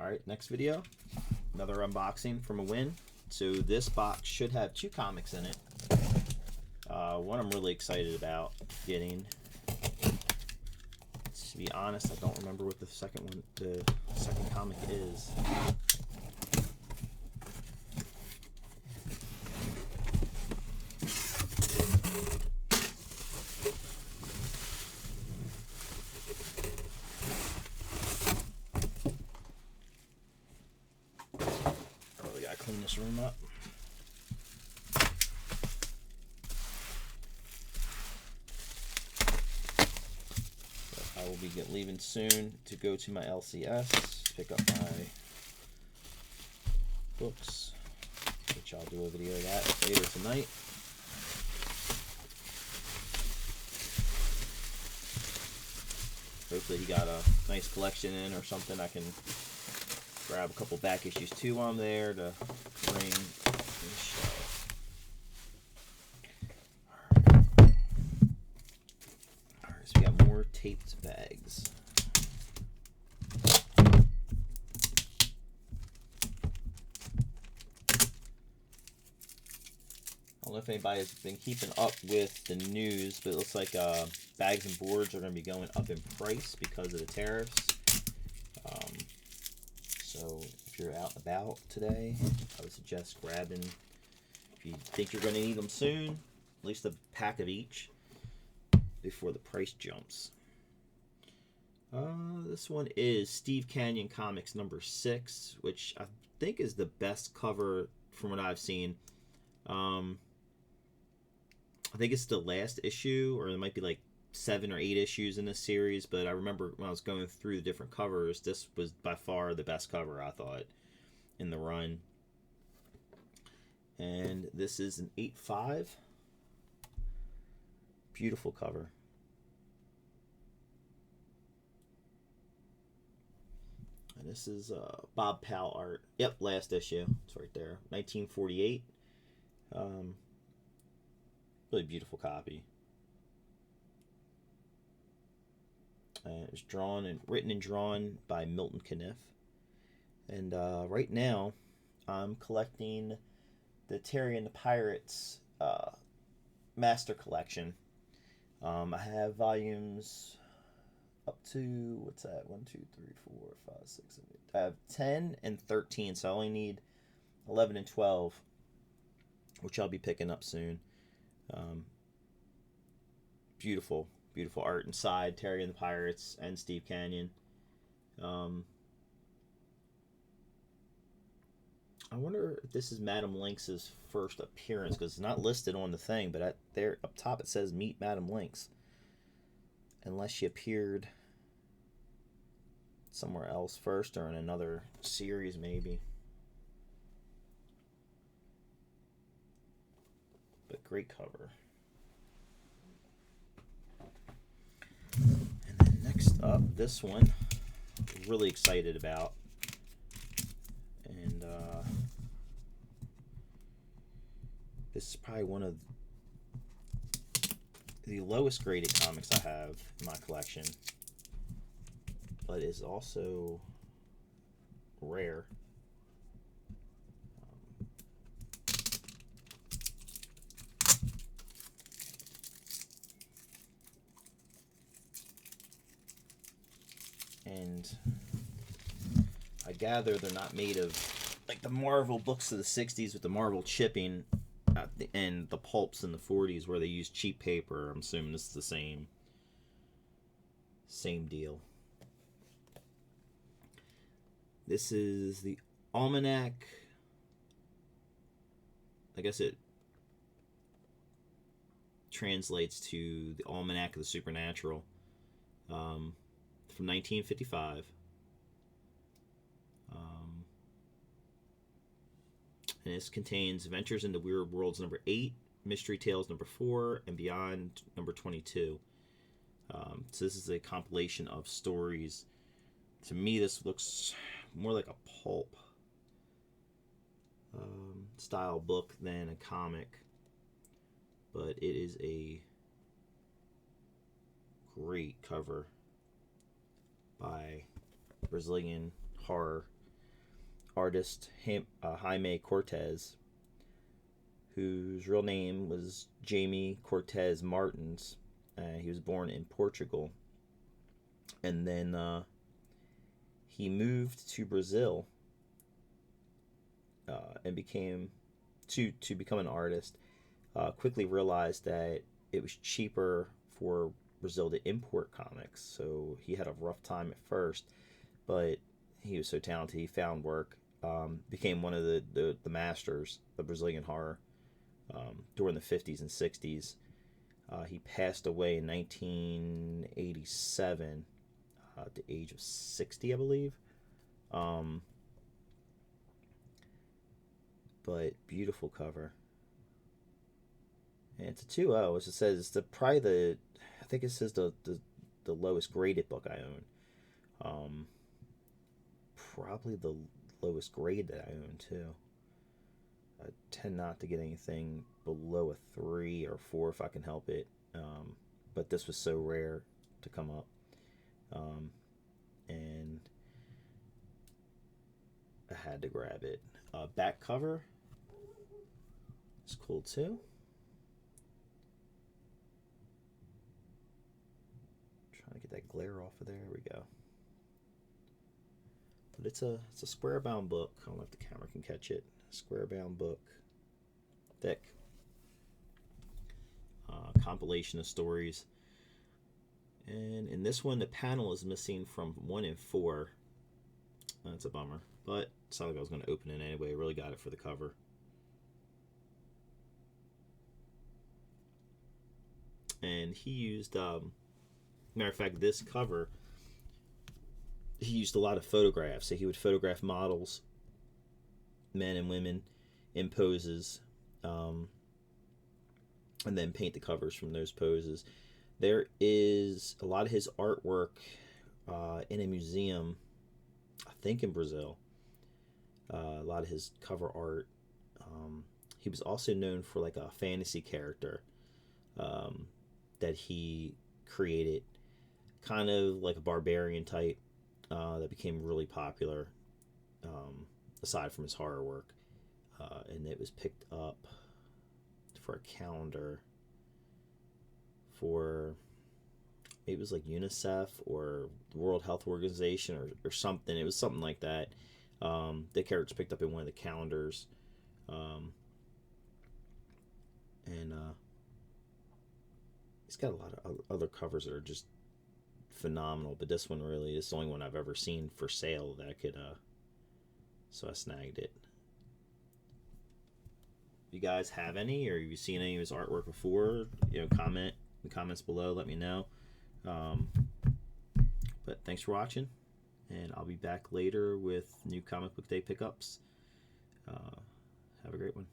Alright, next video. Another unboxing from a win. So this box should have 2 comics in it. One I'm really excited about getting. To be honest, I don't remember what the second comic is. Oh, we gotta clean this room up. I will be leaving soon to go to my LCS, pick up my books, which I'll do a video of that later tonight. Hopefully he got a nice collection in or something. I can grab a couple back issues too on there to bring and show. Alright, so we got more taped bags. I don't know if anybody's been keeping up with the news, but it looks like bags and boards are going to be going up in price because of the tariffs. So if you're out and about today, I would suggest grabbing, if you think you're going to need them soon, at least a pack of each before the price jumps. This one is Steve Canyon Comics number 6, which I think is the best cover from what I've seen. I think it's the last issue, or there might be like 7 or 8 issues in this series, but I remember when I was going through the different covers, this was by far the best cover, I thought, in the run. And this is an 8.5. Beautiful cover. And this is Bob Powell art. Yep, last issue. It's right there. 1948. Really beautiful copy. It was written and drawn by Milton Caniff. And right now, I'm collecting the Terry and the Pirates Master Collection. I have volumes up to, what's that? 1, 2, 3, 4, 5, 6, 7, 8. I have 10 and 13, so I only need 11 and 12, which I'll be picking up soon. Beautiful, beautiful art inside Terry and the Pirates and Steve Canyon. I wonder if this is Madam Lynx's first appearance, because it's not listed on the thing, but there up top it says Meet Madam Lynx. Unless she appeared somewhere else first or in another series, maybe. But great cover. And then next up, this one, really excited about. And this is probably one of the lowest graded comics I have in my collection, but is also rare. And I gather they're not made of like the Marvel books of the 60s with the Marvel chipping at the end, the pulps in the 40s where they use cheap paper. I'm assuming this is the same deal. This is the Almanac. I guess it translates to the Almanac of the Supernatural, from 1955. And this contains Adventures into Weird Worlds number 8, Mystery Tales number 4, and Beyond number 22. So this is a compilation of stories. To me, this looks more like a pulp style book than a comic, but it is a great cover by Brazilian horror artist Jaime Cortez, whose real name was Jamie Cortez Martins. He was born in Portugal, and then he moved to Brazil and became to become an artist. Quickly realized that it was cheaper for Brazil to import comics, so he had a rough time at first, but he was so talented. He found work, became one of the masters of Brazilian horror during the 50s and 60s. He passed away in 1987 at the age of 60, I believe. But beautiful cover. And it's a 2.0, as it says. It's I think it says the lowest graded book I own. Probably the lowest grade that I own, too. I tend not to get anything below a 3 or 4 if I can help it. But this was so rare to come up. And I had to grab it. Back cover is cool, too. Trying to get that glare off of there. There we go. But it's a square bound book. I don't know if the camera can catch it. Square bound book, thick, compilation of stories. And in this one, the panel is missing from 1 and 4. That's a bummer, but it's not like I was going to open it anyway. I really got it for the cover. And he used, matter of fact, this cover, he used a lot of photographs. So he would photograph models, men and women, in poses, and then paint the covers from those poses. There is a lot of his artwork in a museum, I think in Brazil. A lot of his cover art. He was also known for like a fantasy character that he created, kind of like a barbarian type that became really popular, aside from his horror work. And it was picked up for a calendar for, it was like UNICEF or the World Health Organization or something. It was something like that. The character's picked up in one of the calendars. And he's got a lot of other covers that are just phenomenal, but this one really is the only one I've ever seen for sale that I could, so I snagged it. If you guys have any, or have you seen any of his artwork before, comment in the comments below, let me know. But thanks for watching, and I'll be back later with new Comic Book Day pickups. Have a great one.